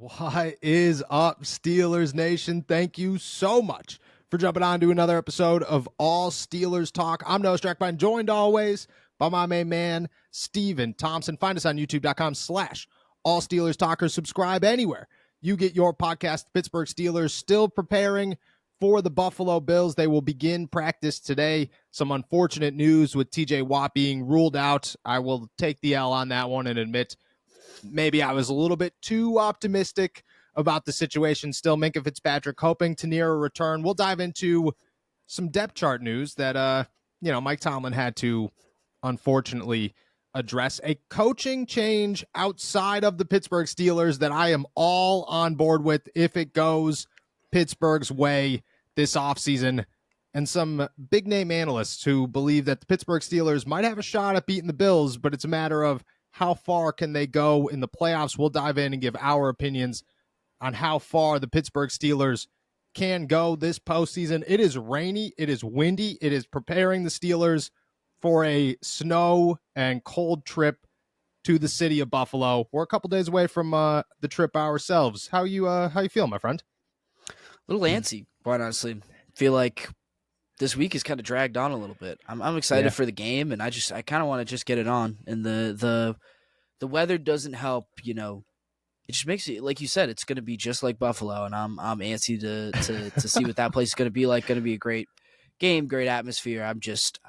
What is up, Steelers Nation? Thank you so much for jumping on to another episode of All Steelers Talk. I'm Noah Strackbine, joined always by my main man, Steven Thompson. Find us on youtube.com/All Steelers Talkers. Subscribe anywhere you get your podcast. The Pittsburgh Steelers still preparing for the Buffalo Bills. They will begin practice today. Some unfortunate news with TJ Watt being ruled out. I will take the L on that one and admit maybe I was a little bit too optimistic about the situation. Still, Minkah Fitzpatrick hoping to near a return. We'll dive into some depth chart news that, Mike Tomlin had to unfortunately address. A coaching change outside of the Pittsburgh Steelers that I am all on board with if it goes Pittsburgh's way this offseason. And some big-name analysts who believe that the Pittsburgh Steelers might have a shot at beating the Bills, but it's a matter of how far can they go in the playoffs. We'll dive in and give our opinions on how far the Pittsburgh Steelers can go this postseason. It is rainy. It is windy. It is preparing the Steelers for a snow and cold trip to the city of Buffalo. We're a couple days away from the trip ourselves. How you feel, my friend? A little antsy, quite honestly. Feel like this week is kind of dragged on a little bit. I'm excited for the game, and I kind of want to just get it on. And the weather doesn't help. It just makes it, like you said, it's going to be just like Buffalo, and I'm antsy to see what that place is going to be like. Going to be a great game, great atmosphere. I just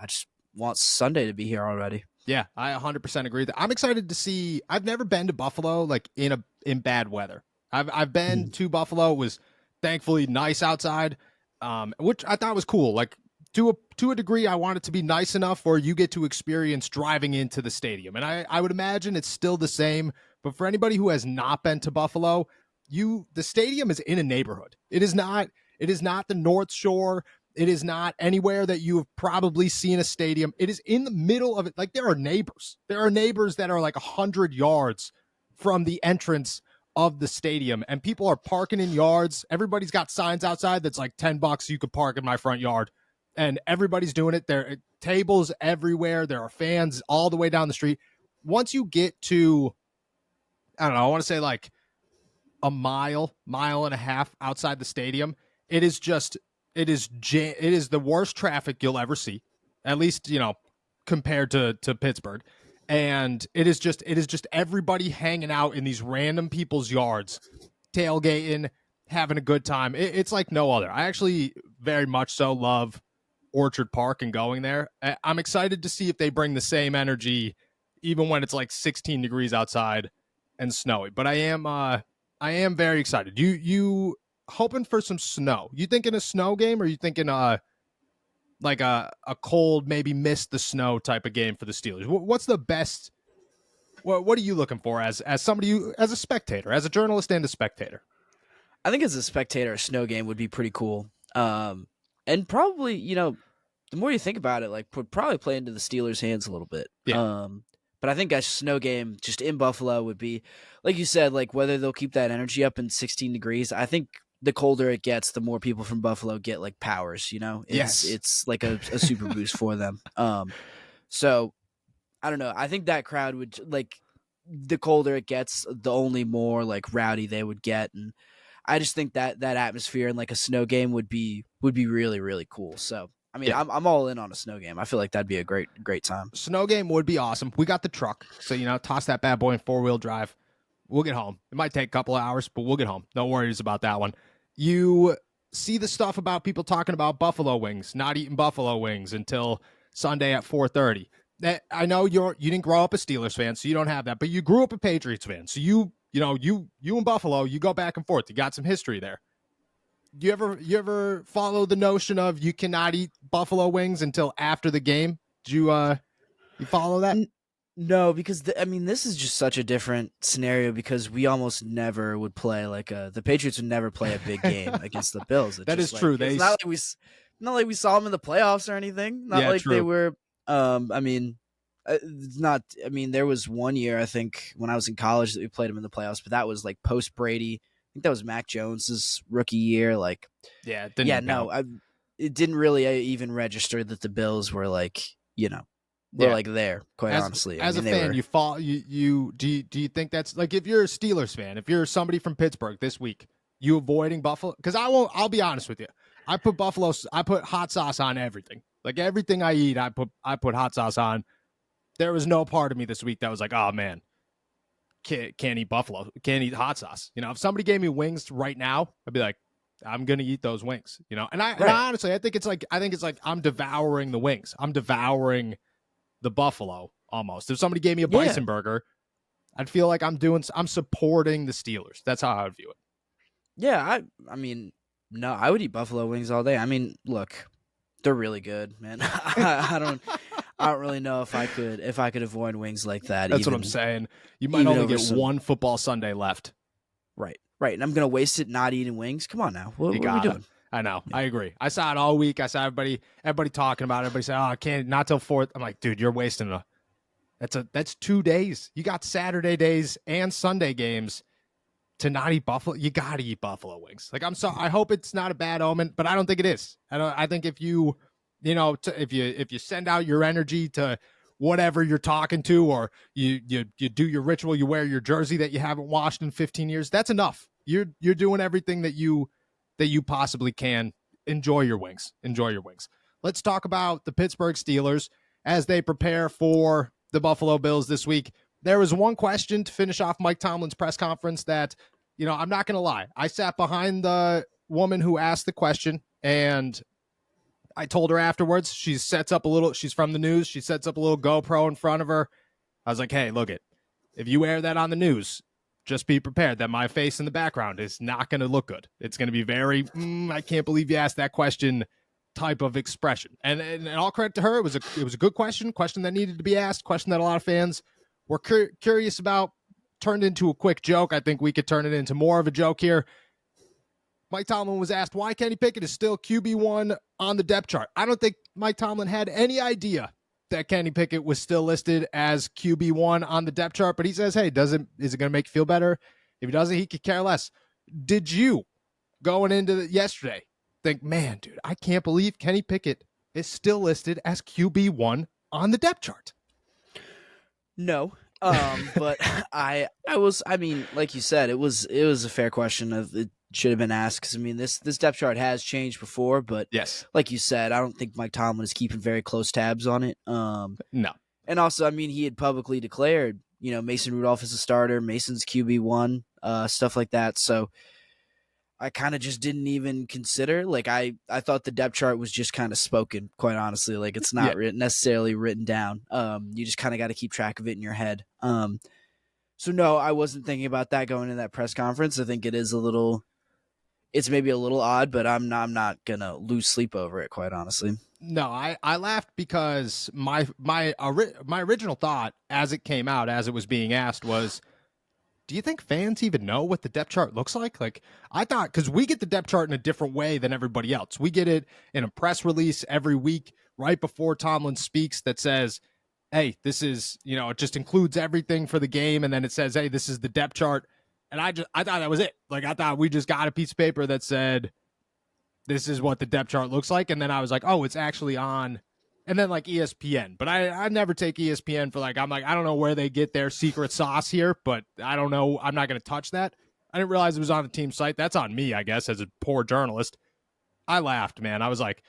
want Sunday to be here already. Yeah, I 100% agree that I'm excited to see. I've never been to Buffalo like in bad weather. I've been to Buffalo. It was thankfully nice outside. Which I thought was cool. Like to a degree, I want it to be nice enough where you get to experience driving into the stadium. And I would imagine it's still the same. But for anybody who has not been to Buffalo, the stadium is in a neighborhood. It is not the North Shore. It is not anywhere that you have probably seen a stadium. It is in the middle of it. Like there are neighbors. There are neighbors that are like 100 yards from the entrance of the stadium, and people are parking in yards. Everybody's got signs outside that's like $10 you could park in my front yard, and everybody's doing it. There are tables everywhere. There are fans all the way down the street. Once you get to, I don't know, I want to say like a mile and a half outside the stadium, it is the worst traffic you'll ever see, at least compared to Pittsburgh. And it is just everybody hanging out in these random people's yards, tailgating, having a good time. It's like no other. I actually very much so love Orchard Park and going there. I'm excited to see if they bring the same energy, even when it's like 16 degrees outside and snowy. But I am very excited. You hoping for some snow? You thinking a snow game, or you thinking like a cold, maybe miss the snow type of game for the Steelers? What's the best? What are you looking for as somebody as a spectator, as a journalist and a spectator? I think as a spectator, a snow game would be pretty cool. And probably, the more you think about it, like would probably play into the Steelers' hands a little bit. Yeah. But I think a snow game just in Buffalo would be, like you said, like whether they'll keep that energy up in 16 degrees. I think the colder it gets, the more people from Buffalo get like powers, It's like a super boost for them. So I don't know. I think that crowd would, like, the colder it gets, the only more like rowdy they would get. And I just think that atmosphere in like a snow game would be really, really cool. So I mean, yeah. I'm all in on a snow game. I feel like that'd be a great time. Snow game would be awesome. We got the truck, so toss that bad boy in 4-wheel drive. We'll get home. It might take a couple of hours, but we'll get home. No worries about that one. You see the stuff about people talking about buffalo wings, not eating buffalo wings until Sunday at 4:30. I know you didn't grow up a Steelers fan, so you don't have that, but you grew up a Patriots fan. So you in Buffalo, you go back and forth. You got some history there. You ever follow the notion of you cannot eat buffalo wings until after the game? Did you follow that? No, because this is just such a different scenario because we almost never would play the Patriots would never play a big game against the Bills. That is true. It's not like we saw them in the playoffs or anything. Not like true. They were. It's not. I mean, there was one year I think when I was in college that we played them in the playoffs, but that was like post Brady. I think that was Mac Jones's rookie year. It didn't really even register that the Bills were were like there, quite honestly. As a fan, you fall you do you think that's like, if you're a Steelers fan, if you're somebody from Pittsburgh this week, you avoiding Buffalo? Because I'll be honest with you. I put hot sauce on everything. Like everything I eat, I put hot sauce on. There was no part of me this week that was like, oh man, can't eat buffalo, can't eat hot sauce. You know, if somebody gave me wings right now, I'd be like, I'm gonna eat those wings. You know, and I honestly, I think it's like I'm devouring the wings. I'm devouring the buffalo almost. If somebody gave me a bison burger, I'd feel like I'm supporting the Steelers. That's how I would view it. Yeah, I mean, no, I would eat buffalo wings all day. I mean, look, they're really good, man. I don't really know if I could avoid wings like that. That's what I'm saying. You might only get one football Sunday left. Right. And I'm gonna waste it not eating wings. Come on now, what are we doing? I know. Yeah. I agree. I saw it all week. I saw everybody talking about it. Everybody said, "Oh, I can't, not till 4th." I'm like, dude, you're wasting that's 2 days. You got Saturday days and Sunday games to not eat buffalo. You got to eat buffalo wings. Like, I'm sorry. I hope it's not a bad omen, but I don't think it is. I think if you if you send out your energy to whatever you're talking to, or you do your ritual, you wear your jersey that you haven't washed in 15 years, that's enough. You're doing everything that you possibly can. Enjoy your wings. Let's talk about the Pittsburgh Steelers as they prepare for the Buffalo Bills this week. There was one question to finish off Mike Tomlin's press conference that, I'm not going to lie. I sat behind the woman who asked the question, and I told her afterwards, she's from the news. She sets up a little GoPro in front of her. I was like, hey, look it. If you air that on the news, just be prepared that my face in the background is not going to look good. It's going to be very, I can't believe you asked that question type of expression. And all credit to her. It was a good question that needed to be asked, question that a lot of fans were curious about, turned into a quick joke. I think we could turn it into more of a joke here. Mike Tomlin was asked why Kenny Pickett is still QB1 on the depth chart. I don't think Mike Tomlin had any idea that Kenny Pickett was still listed as QB1 on the depth chart, but he says, hey, is it going to make you feel better? If he doesn't, he could care less. Did you, going into yesterday, think, man, dude, I can't believe Kenny Pickett is still listed as QB1 on the depth chart? No. But I mean, like you said, it was a fair question. It should have been asked, because I mean, this depth chart has changed before, but yes, like you said, I don't think Mike Tomlin is keeping very close tabs on it. No. And also, I mean, he had publicly declared, Mason Rudolph is a starter, Mason's QB1, stuff like that. So I kind of just didn't even consider. Like, I thought the depth chart was just kind of spoken, quite honestly. Like, it's not necessarily written down. You just kind of got to keep track of it in your head. So no, I wasn't thinking about that going into that press conference. I think it's maybe a little odd, but I'm not gonna lose sleep over it, quite honestly. No, I laughed because my original thought as it came out, as it was being asked, was, do you think fans even know what the depth chart looks like? Like, I thought, because we get the depth chart in a different way than everybody else. We get it in a press release every week right before Tomlin speaks that says, hey, this is, it just includes everything for the game. And then it says, hey, this is the depth chart. And I thought that was it. Like, I thought we just got a piece of paper that said, this is what the depth chart looks like. And then I was like, oh, it's actually on. And then like ESPN, but I never take ESPN for I'm like, I don't know where they get their secret sauce here, but I don't know. I'm not going to touch that. I didn't realize it was on the team site. That's on me, I guess, as a poor journalist. I laughed, man. I was like,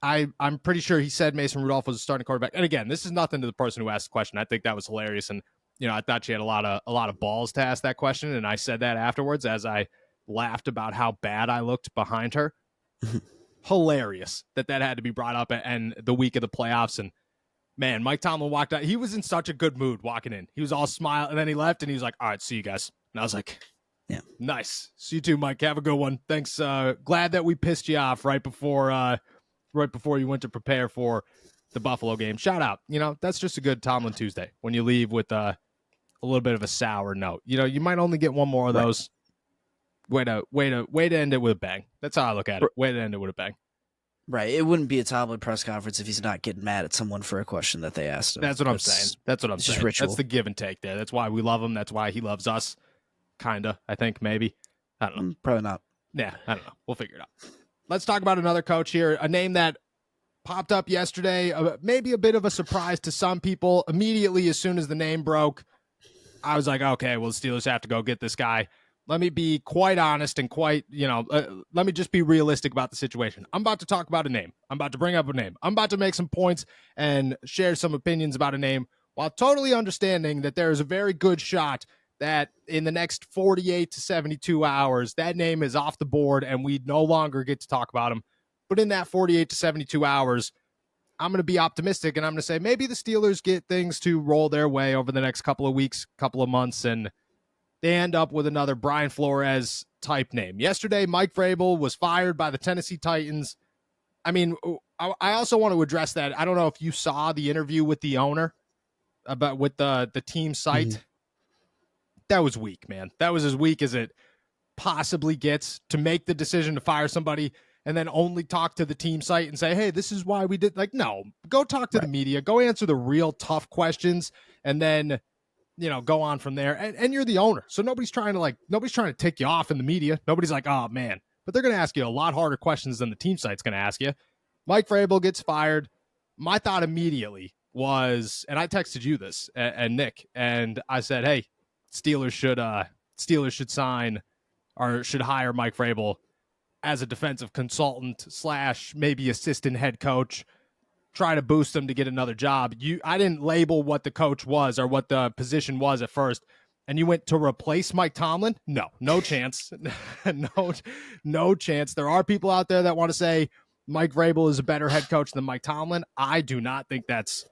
I'm pretty sure he said Mason Rudolph was a starting quarterback. And again, this is nothing to the person who asked the question. I think that was hilarious. And, I thought she had a lot of balls to ask that question. And I said that afterwards as I laughed about how bad I looked behind her. Hilarious that had to be brought up and the week of the playoffs. And man, Mike Tomlin walked out. He was in such a good mood walking in. He was all smile, and then he left and he was like, all right, see you guys. And I was like, yeah, nice. See you too, Mike. Have a good one. Thanks. Glad that we pissed you off right before you went to prepare for the Buffalo game. Shout out. That's just a good Tomlin Tuesday when you leave with a little bit of a sour note. You might only get one more of those. Way to end it with a bang. That's how I look at it. Way to end it with a bang. Right. It wouldn't be a Tomlin press conference if he's not getting mad at someone for a question that they asked him. That's what I'm saying. Just ritual. That's the give and take there. That's why we love him. That's why he loves us. Kinda, I think, maybe. I don't know. Probably not. Yeah, I don't know. We'll figure it out. Let's talk about another coach here. A name that popped up yesterday. Maybe a bit of a surprise to some people. Immediately, as soon as the name broke, I was like, okay, well, the Steelers have to go get this guy. Let me be quite honest and quite, let me just be realistic about the situation. I'm about to talk about a name. I'm about to bring up a name. I'm about to make some points and share some opinions about a name while totally understanding that there is a very good shot that in the next 48 to 72 hours, that name is off the board and we no longer get to talk about him. But in that 48 to 72 hours, I'm going to be optimistic and I'm going to say maybe the Steelers get things to roll their way over the next couple of weeks, couple of months, and they end up with another Brian Flores type name. Yesterday, Mike Vrabel was fired by the Tennessee Titans. I mean, I also want to address that. I don't know if you saw the interview with the owner with the team site. Mm-hmm. That was weak, man. That was as weak as it possibly gets to make the decision to fire somebody and then only talk to the team site and say, hey, this is why we did. Like, no, go talk to the media, go answer the real tough questions, and then, go on from there. And you're the owner. So nobody's trying to tick you off in the media. Nobody's like, oh man, but they're going to ask you a lot harder questions than the team site's going to ask you. Mike Vrabel gets fired. My thought immediately was, and I texted you this and Nick, and I said, hey, Steelers should sign or should hire Mike Vrabel as a defensive consultant / maybe assistant head coach, try to boost him to get another job. I didn't label what the coach was or what the position was at first. And you went to replace Mike Tomlin? No chance. No chance. There are people out there that want to say Mike Vrabel is a better head coach than Mike Tomlin. I do not think that's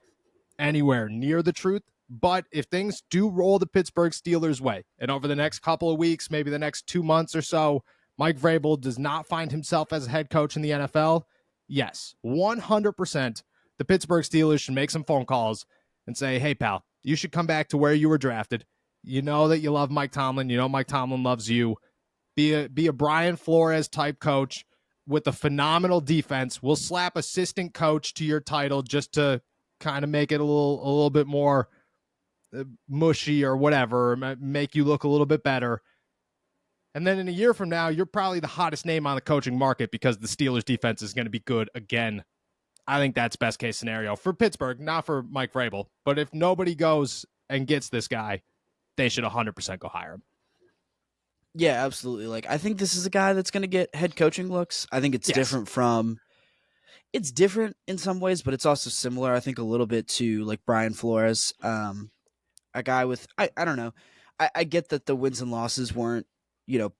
anywhere near the truth. But if things do roll the Pittsburgh Steelers' way, and over the next couple of weeks, maybe the next 2 months or so, Mike Vrabel does not find himself as a head coach in the NFL, yes, 100%, the Pittsburgh Steelers should make some phone calls and say, hey, pal, you should come back to where you were drafted. You know that you love Mike Tomlin. You know Mike Tomlin loves you. Be a Brian Flores type coach with a phenomenal defense. We'll slap assistant coach to your title just to kind of make it a little bit more mushy or whatever, make you look a little bit better. And then in a year from now, you're probably the hottest name on the coaching market because the Steelers defense is going to be good again. I think that's best case scenario for Pittsburgh, not for Mike Vrabel. But if nobody goes and gets this guy, they should 100% go hire him. Yeah, absolutely. Like, I think this is a guy that's going to get head coaching looks. I think it's it's different in some ways, but it's also similar, I think, a little bit to like Brian Flores. A guy with, I don't know. I get that the wins and losses weren't,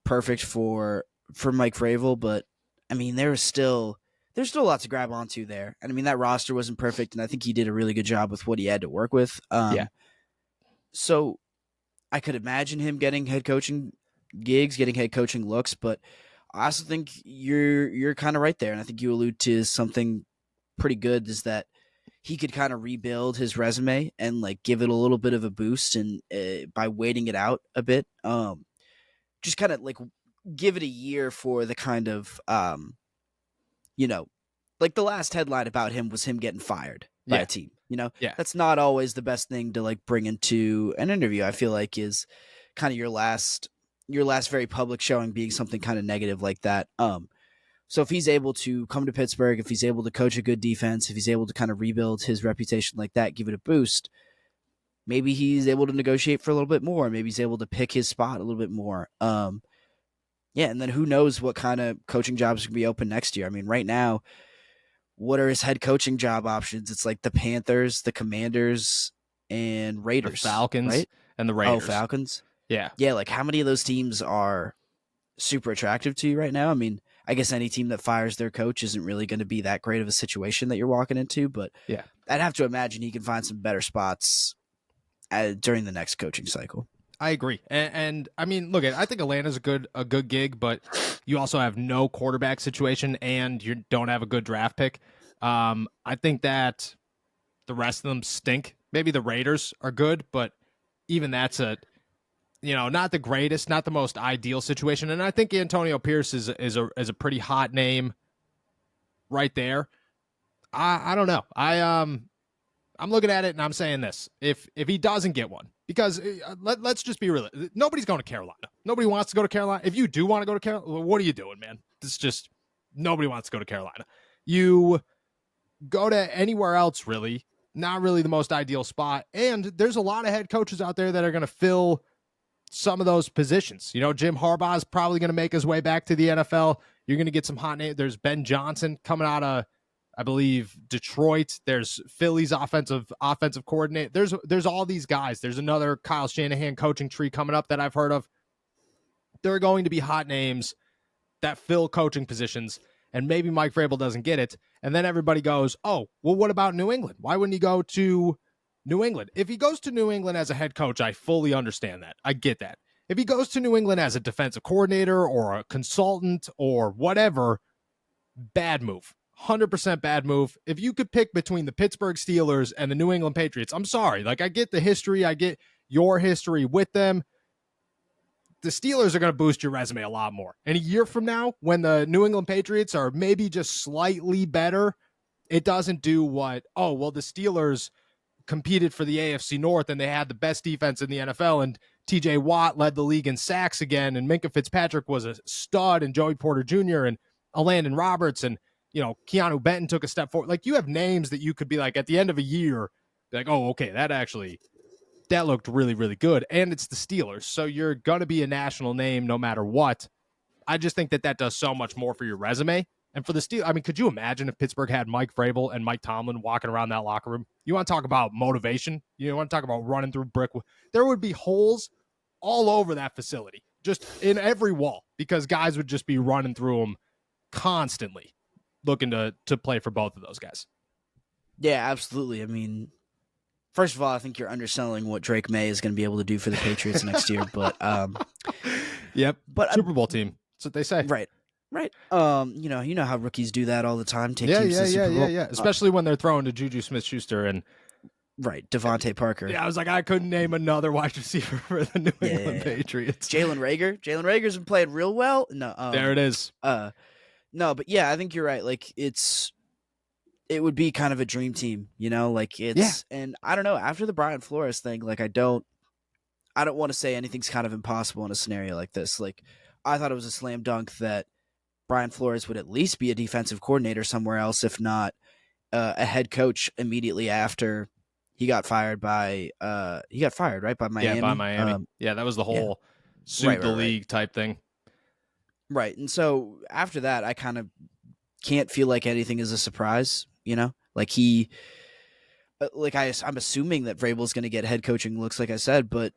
perfect for Mike Vrabel, but I mean, there's still a lot to grab onto there. And I mean, that roster wasn't perfect, and I think he did a really good job with what he had to work with. So I could imagine him getting head coaching gigs, getting head coaching looks, but I also think you're kind of right there. And I think you allude to something pretty good, is that he could kind of rebuild his resume and like give it a little bit of a boost, and by waiting it out a bit, just kind of like give it a year for the kind of, like the last headline about him was him getting fired by a team. That's not always the best thing to like bring into an interview. I feel like is kind of your last very public showing being something kind of negative like that. So if he's able to come to Pittsburgh, if he's able to coach a good defense, if he's able to kind of rebuild his reputation like that, give it a boost, maybe he's able to negotiate for a little bit more. Maybe he's able to pick his spot a little bit more. And then who knows what kind of coaching jobs can be open next year. I mean, right now, what are his head coaching job options? It's like the Panthers, the Commanders, and Raiders. The Falcons, right? And the Raiders. Oh, Falcons? Yeah. Yeah, like how many of those teams are super attractive to you right now? I mean, I guess any team that fires their coach isn't really going to be that great of a situation that you're walking into, but yeah, I'd have to imagine he can find some better spots during the next coaching cycle. I agree. And I mean, look, I think Atlanta's a good gig, but you also have no quarterback situation and you don't have a good draft pick. I think that the rest of them stink. Maybe the Raiders are good, but even that's not the greatest, not the most ideal situation. And I think Antonio Pierce is a pretty hot name right there. I don't know. I'm looking at it and I'm saying this: if he doesn't get one, because let's just be real, nobody's going to Carolina. Nobody wants to go to Carolina. If you do want to go to Carolina, what are you doing, man? It's just nobody wants to go to Carolina. You go to anywhere else, really. Not really the most ideal spot. And there's a lot of head coaches out there that are going to fill some of those positions. Jim Harbaugh is probably going to make his way back to the NFL. You're going to get some hot names. There's Ben Johnson coming out of, I believe, Detroit. There's Philly's offensive coordinator. There's all these guys. There's another Kyle Shanahan coaching tree coming up that I've heard of. There are going to be hot names that fill coaching positions, and maybe Mike Vrabel doesn't get it. And then everybody goes, oh, well, what about New England? Why wouldn't he go to New England? If he goes to New England as a head coach, I fully understand that. I get that. If he goes to New England as a defensive coordinator or a consultant or whatever, bad move. 100% bad move. If you could pick between the Pittsburgh Steelers and the New England Patriots, I'm sorry. Like, I get the history. I get your history with them. The Steelers are going to boost your resume a lot more. And a year from now, when the New England Patriots are maybe just slightly better, it doesn't do what, oh, well, the Steelers competed for the AFC North and they had the best defense in the NFL, and TJ Watt led the league in sacks again, and Minka Fitzpatrick was a stud, and Joey Porter Jr. and Landon Roberts, and Keanu Benton took a step forward. Like, you have names that you could be like, at the end of a year, like, oh, okay, that looked really, really good. And it's the Steelers. So you're going to be a national name no matter what. I just think that does so much more for your resume. And for the Steelers, I mean, could you imagine if Pittsburgh had Mike Vrabel and Mike Tomlin walking around that locker room? You want to talk about motivation? You want to talk about running through brick? There would be holes all over that facility, just in every wall, because guys would just be running through them constantly, looking to play for both of those guys. Yeah, absolutely. I mean, first of all, I think you're underselling what Drake May is going to be able to do for the Patriots next year. But yep, but Super Bowl team. That's what they say. Right. You know how rookies do that all the time. Take teams to the Super Bowl. Yeah. Especially when they're throwing to Juju Smith-Schuster and Devontae Parker. Yeah, I was like, I couldn't name another wide receiver for the New England Patriots. Jalen Reagor. Rager's been playing real well. No, there it is. No, but yeah, I think you're right. Like, it would be kind of a dream team, and I don't know, after the Brian Flores thing, like, I don't want to say anything's kind of impossible in a scenario like this. Like, I thought it was a slam dunk that Brian Flores would at least be a defensive coordinator somewhere else, if not a head coach immediately after he got fired right, by Miami. Yeah, by Miami. That was the whole suit the league type thing. Right. And so after that, I kind of can't feel like anything is a surprise, like I'm assuming that Vrabel's going to get head coaching looks, like I said, but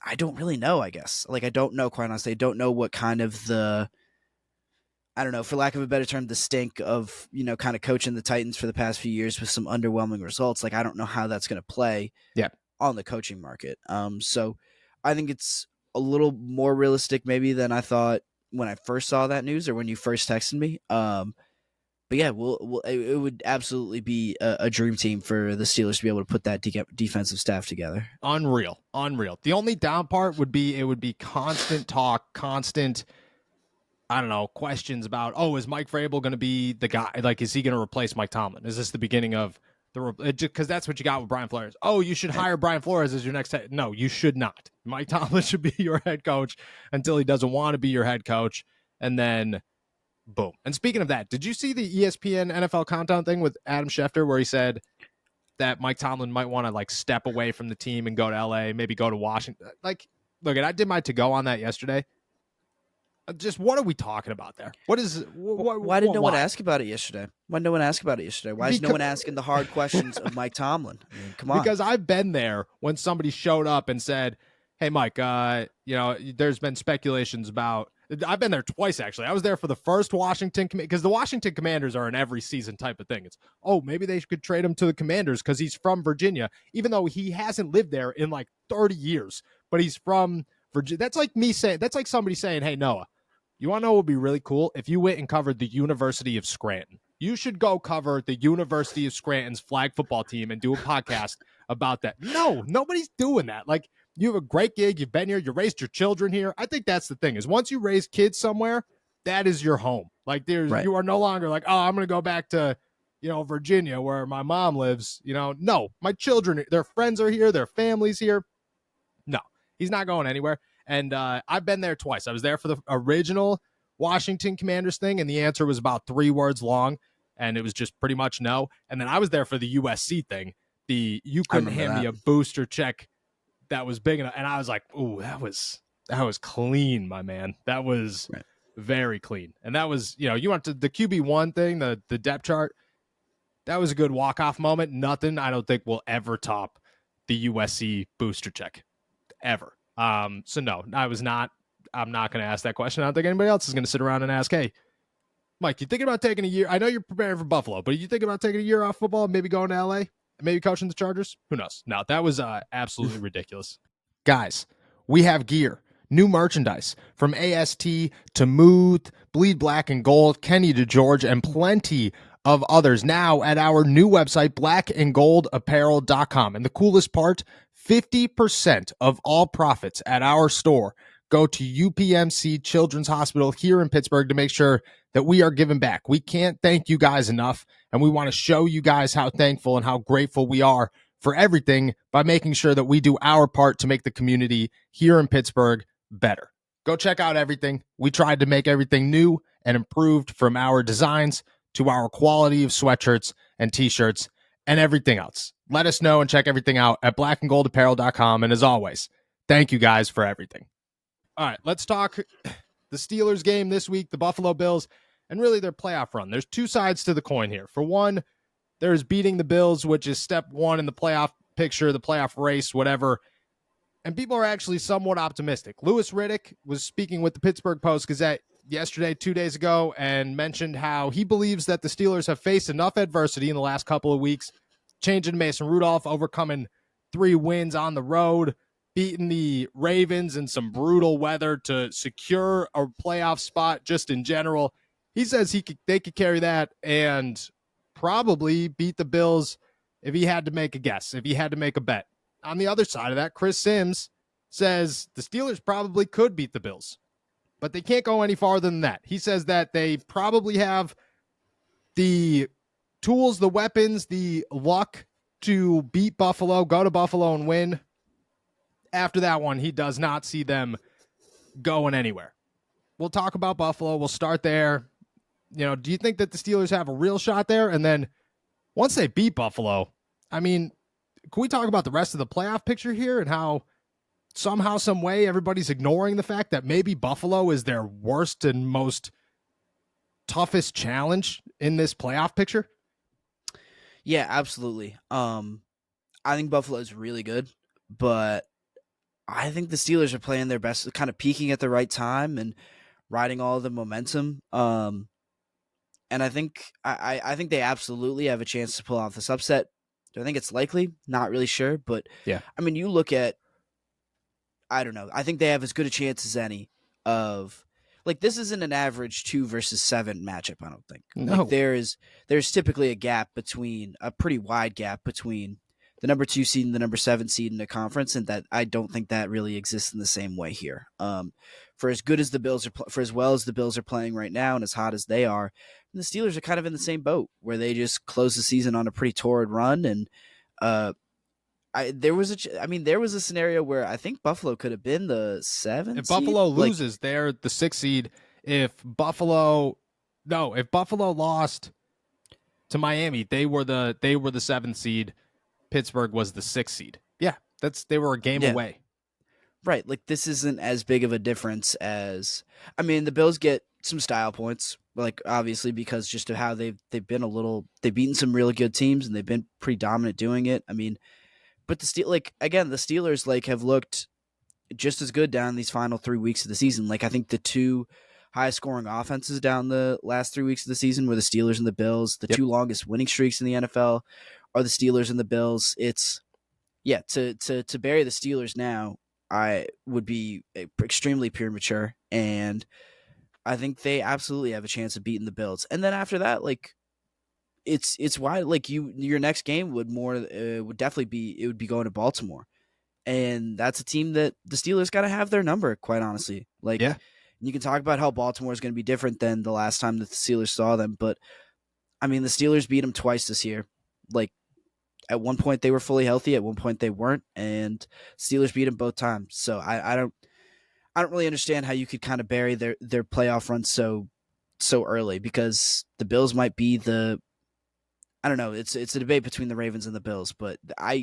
I don't really know, I guess. Like, I don't know, quite honestly. I don't know what kind of I don't know, for lack of a better term, the stink of, kind of coaching the Titans for the past few years with some underwhelming results. Like, I don't know how that's going to play on the coaching market. So I think it's a little more realistic maybe than I thought when I first saw that news or when you first texted me. But yeah, it would absolutely be a dream team for the Steelers to be able to put that defensive staff together. Unreal. The only down part would be, it would be constant talk, constant, I don't know, questions about, oh, is Mike Vrabel going to be the guy? Like, is he going to replace Mike Tomlin? Is this the beginning of because that's what you got with Brian Flores. Oh, you should hire Brian Flores as your next head. No, you should not. Mike Tomlin should be your head coach until he doesn't want to be your head coach. And then boom. And speaking of that, did you see the ESPN NFL countdown thing with Adam Schefter where he said that Mike Tomlin might want to like step away from the team and go to LA, maybe go to Washington? Like, look, I did my to-go on that yesterday. Just what are we talking about there? Why did no one ask about it yesterday? Why did no one ask about it yesterday? Why is no one asking the hard questions of Mike Tomlin? I mean, come on. Because I've been there when somebody showed up and said, hey, Mike, there's been speculations about, I've been there twice, actually. I was there for the first Washington, because the Washington Commanders are an every season type of thing. It's, oh, maybe they could trade him to the Commanders because he's from Virginia, even though he hasn't lived there in like 30 years, but he's from Virginia. That's like somebody saying, hey, Noah, you want to know what would be really cool? If you went and covered the University of Scranton. You should go cover the University of Scranton's flag football team and do a podcast about that. No, nobody's doing that. Like, you have a great gig. You've been here. You raised your children here. I think that's the thing, is once you raise kids somewhere, that is your home. Like, you are no longer like, oh, I'm going to go back to, Virginia where my mom lives. No, my children, their friends are here. Their family's here. No, he's not going anywhere. And I've been there twice. I was there for the original Washington Commanders thing, and the answer was about 3 words long. and it was just pretty much no. And then I was there for the USC thing. You I couldn't remember hand that. me a booster check that was big enough, and I was like, "Ooh, that was clean, my man. That was Right. very clean." And that was, you went to the QB1 thing, the depth chart. That was a good walk-off moment. Nothing I don't think will ever top the USC booster check ever. So no, I'm not going to ask that question. I don't think anybody else is going to sit around and ask, "Hey, Mike, you thinking about taking a year? I know you're preparing for Buffalo, but are you thinking about taking a year off football and maybe going to LA and maybe coaching the Chargers?" Who knows? No, that was absolutely ridiculous. Guys, we have gear, new merchandise from AST to Mooth, Bleed Black and Gold, Kenny to George, and plenty of others now at our new website, blackandgoldapparel.com. And the coolest part, 50% of all profits at our store go to UPMC Children's Hospital here in Pittsburgh to make sure that we are giving back. We can't thank you guys enough, and we want to show you guys how thankful and how grateful we are for everything by making sure that we do our part to make the community here in Pittsburgh better. Go check out everything. We tried to make everything new and improved, from our designs to our quality of sweatshirts and t-shirts and everything else. Let us know and check everything out at blackandgoldapparel.com. And as always, thank you guys for everything. All right, let's talk the Steelers game this week, the Buffalo Bills, and really their playoff run. There's two sides to the coin here. For one, there's beating the Bills, which is step one in the playoff picture, the playoff race, whatever. And people are actually somewhat optimistic. Louis Riddick was speaking with the Pittsburgh Post-Gazette yesterday, 2 days ago, and mentioned how he believes that the Steelers have faced enough adversity in the last couple of weeks, changing Mason Rudolph, overcoming 3 wins on the road, beating the Ravens in some brutal weather to secure a playoff spot just in general. He says they could carry that and probably beat the Bills if he had to make a guess, if he had to make a bet. On the other side of that, Chris Sims says the Steelers probably could beat the Bills, but they can't go any farther than that. He says that they probably have the tools, the weapons, the luck to beat Buffalo, go to Buffalo and win. After that one, he does not see them going anywhere. We'll talk about Buffalo. We'll start there. Do you think that the Steelers have a real shot there? And then once they beat Buffalo, I mean, can we talk about the rest of the playoff picture here and how somehow, some way, everybody's ignoring the fact that maybe Buffalo is their worst and most toughest challenge in this playoff picture? Yeah, absolutely. I think Buffalo is really good, but I think the Steelers are playing their best, kind of peaking at the right time and riding all the momentum. And I think I think they absolutely have a chance to pull off this upset. Do I think it's likely? Not really sure, but yeah. I mean, you look at, I don't know. I think they have as good a chance as any of, like, this isn't an average 2 versus 7 matchup. I don't think. No. Like, there's typically a pretty wide gap between the number 2 seed and the number 7 seed in the conference, and that I don't think that really exists in the same way here. For as good as the Bills are, for as well as the Bills are playing right now, and as hot as they are, the Steelers are kind of in the same boat where they just closed the season on a pretty torrid run, and there was a scenario where I think Buffalo could have been the 7th. If Buffalo loses, they're the 6th seed. If Buffalo lost to Miami, they were the 7th seed. Pittsburgh was the 6th seed. Yeah, they were a game away. Right, like this isn't as big of a difference as, I mean, the Bills get some style points, like obviously because just of how they've beaten some really good teams and they've been pretty dominant doing it. I mean, but the Steelers like have looked just as good down these final 3 weeks of the season. Like I think the 2 highest scoring offenses down the last 3 weeks of the season were the Steelers and the Bills. The 2 longest winning streaks in the NFL are the Steelers and the Bills. It's to bury the Steelers now, I would be extremely premature, and I think they absolutely have a chance of beating the Bills. And then after that, like it's why like your next game would definitely be going to Baltimore, and that's a team that the Steelers got to have their number. Quite honestly, like you can talk about how Baltimore is going to be different than the last time that the Steelers saw them, but I mean the Steelers beat them twice this year. Like at one point they were fully healthy, at one point they weren't, and Steelers beat them both times. So I don't really understand how you could kind of bury their playoff run so early, because the Bills might be the I don't know. It's a debate between the Ravens and the Bills, but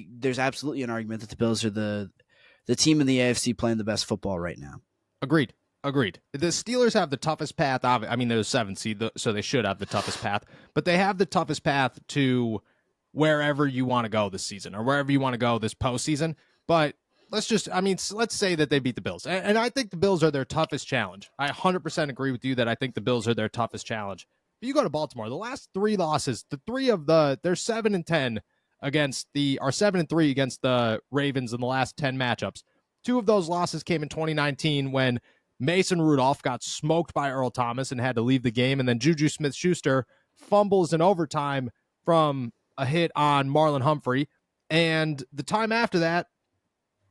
there's absolutely an argument that the Bills are the team in the AFC playing the best football right now. Agreed. The Steelers have the toughest path. I mean, they're the 7th seed, so they should have the toughest path. But they have the toughest path to wherever you want to go this season or wherever you want to go this postseason. But let's say that they beat the Bills. And I think the Bills are their toughest challenge. I 100% agree with you that I think the Bills are their toughest challenge. But you go to Baltimore, the last 3 losses, they're 7-10 against are 7-3 against the Ravens in the last 10 matchups. 2 of those losses came in 2019 when Mason Rudolph got smoked by Earl Thomas and had to leave the game. And then Juju Smith-Schuster fumbles in overtime from a hit on Marlon Humphrey. And the time after that,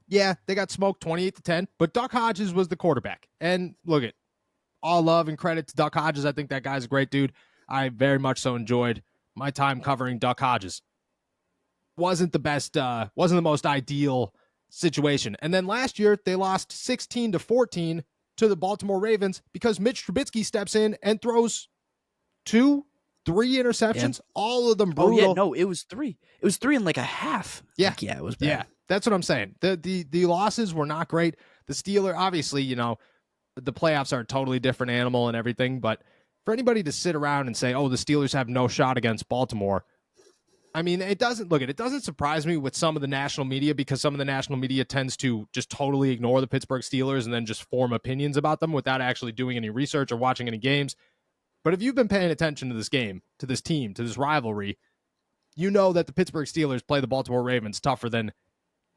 yeah, they got smoked 28-10, but Duck Hodges was the quarterback. And look at all love and credit to Duck Hodges. I think that guy's a great dude. I very much so enjoyed my time covering Duck Hodges. Wasn't the most ideal situation. And then last year, they lost 16-14 to the Baltimore Ravens because Mitch Trubisky steps in and throws 2-3 interceptions, all of them brutal. Oh, yeah, no, it was 3. It was 3 and like a half. Yeah. Yeah, it was bad. Yeah, that's what I'm saying. The losses were not great. The Steelers, obviously, the playoffs are a totally different animal and everything, but for anybody to sit around and say, oh, the Steelers have no shot against Baltimore, I mean, it doesn't surprise me with some of the national media because some of the national media tends to just totally ignore the Pittsburgh Steelers and then just form opinions about them without actually doing any research or watching any games. But if you've been paying attention to this game, to this team, to this rivalry, you know that the Pittsburgh Steelers play the Baltimore Ravens tougher than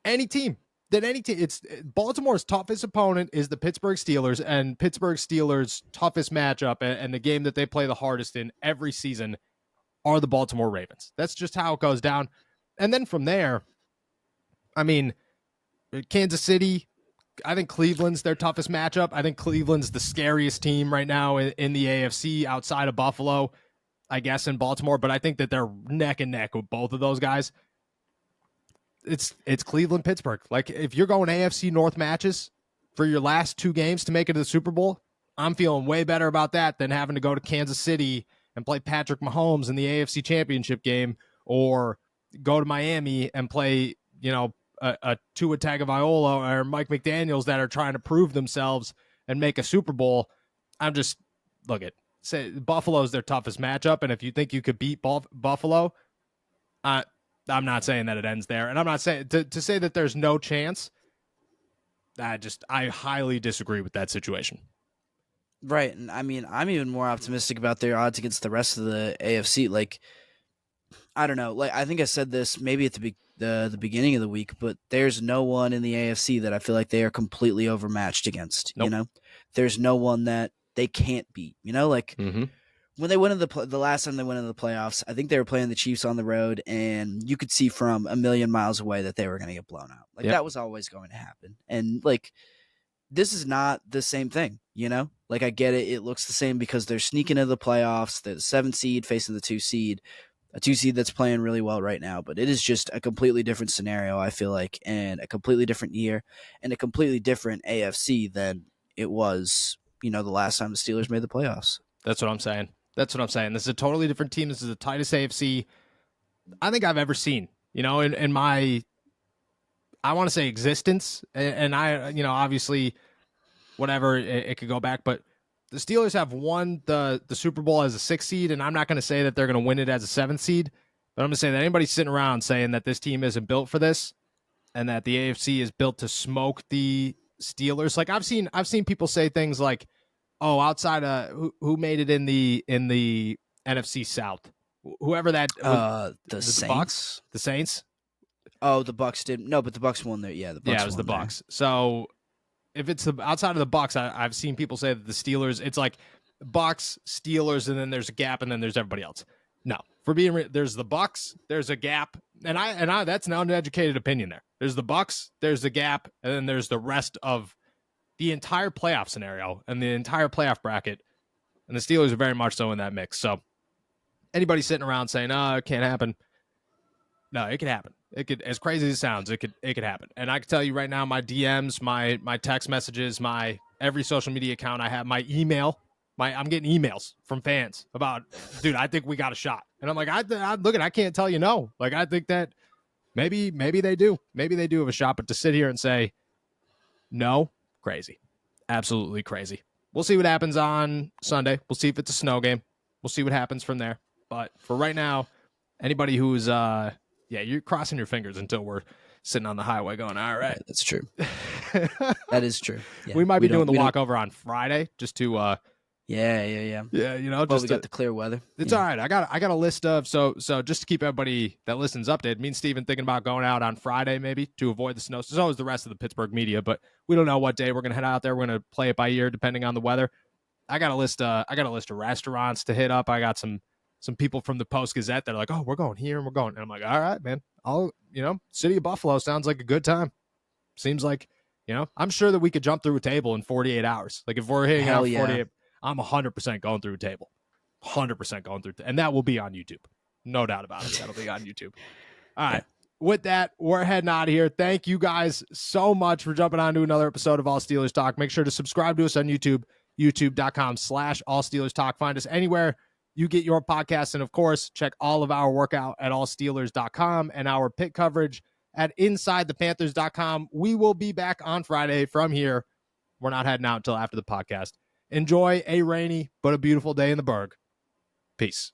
any team. It's Baltimore's toughest opponent is the Pittsburgh Steelers, and Pittsburgh Steelers' toughest matchup and the game that they play the hardest in every season are the Baltimore Ravens. That's just how it goes down. And then from there, I mean, Kansas City, I think Cleveland's their toughest matchup. I think Cleveland's the scariest team right now in the AFC outside of Buffalo, I guess, in Baltimore. But I think that they're neck and neck with both of those guys. It's Cleveland, Pittsburgh. Like, if you're going AFC North matches for your last 2 games to make it to the Super Bowl, I'm feeling way better about that than having to go to Kansas City and play Patrick Mahomes in the AFC Championship game, or go to Miami and play, a Tua Tagovailoa or Mike McDaniels that are trying to prove themselves and make a Super Bowl. Say Buffalo's their toughest matchup, and if you think you could beat Buffalo, I'm not saying that it ends there, and I'm not saying to say that there's no chance. I highly disagree with that situation. Right, and I mean, I'm even more optimistic about their odds against the rest of the AFC. Like, I don't know. Like, I think I said this maybe at the beginning of the week, but there's no one in the AFC that I feel like they are completely overmatched against. Nope. There's no one that they can't beat. When they went in the last time they went into the playoffs, I think they were playing the Chiefs on the road, and you could see from a million miles away that they were going to get blown out. Like, that was always going to happen, and like, this is not the same thing. Like, I get it. It looks the same because they're sneaking into the playoffs. They're the 7th seed facing the 2 seed, a 2 seed that's playing really well right now. But it is just a completely different scenario, I feel like, and a completely different year and a completely different AFC than it was, the last time the Steelers made the playoffs. That's what I'm saying. This is a totally different team. This is the tightest AFC I think I've ever seen, in my, I want to say existence. And I, obviously, whatever, it could go back, but the Steelers have won the Super Bowl as a 6th seed, and I'm not going to say that they're going to win it as a 7th seed, but I'm going to say that anybody sitting around saying that this team isn't built for this and that the AFC is built to smoke the Steelers. Like, I've seen people say things like, oh, outside of who made it in the NFC South, whoever that the Saints. Bucks, the Saints. Oh, the Bucks didn't. No, but the Bucks won there. Yeah, the Bucks. Yeah, it was the Bucks. So if it's outside of the Bucks, I've seen people say that the Steelers, it's like Bucks, Steelers, and then there's a gap, and then there's everybody else. No, there's the Bucks, there's a gap, and I that's an uneducated opinion there. There's the Bucks, there's the gap, and then there's the rest of the entire playoff scenario and the entire playoff bracket, and the Steelers are very much so in that mix. So anybody sitting around saying, it can't happen, no, it could happen. It could, as crazy as it sounds, it could happen. And I can tell you right now, my DMs, my text messages, my every social media account I have, my email, I'm getting emails from fans about, dude, I think we got a shot. And I'm like, I can't tell you no. Like, I think that maybe they do. Maybe they do have a shot. But to sit here and say no, crazy. Absolutely crazy. We'll see what happens on Sunday. We'll see if it's a snow game. We'll see what happens from there. But for right now, anybody who's you're crossing your fingers until we're sitting on the highway going, all right. Yeah, that's true. That is true. Yeah. We might be doing the walkover on Friday just to Yeah. you know, well, we got the clear weather. It's all right. I got a list of so just to keep everybody that listens updated. Me and Steven thinking about going out on Friday maybe to avoid the snow. So is the rest of the Pittsburgh media, but we don't know what day we're gonna head out there. We're gonna play it by ear depending on the weather. I got a list of restaurants to hit up. I got some people from the Post Gazette that are like, oh, we're going here and we're going. And I'm like, all right, man. City of Buffalo sounds like a good time. Seems like, I'm sure that we could jump through a table in 48 hours. Like if we're hitting out 48, I'm 100% going through a table. 100% going through. And that will be on YouTube. No doubt about it. That'll be on YouTube. All right. With that, we're heading out of here. Thank you guys so much for jumping on to another episode of All Steelers Talk. Make sure to subscribe to us on YouTube, youtube.com/All Steelers Talk. Find us anywhere you get your podcasts. And of course, check all of our workout at allsteelers.com and our pit coverage at insidethepanthers.com. We will be back on Friday from here. We're not heading out until after the podcast. Enjoy a rainy but a beautiful day in the Berg. Peace.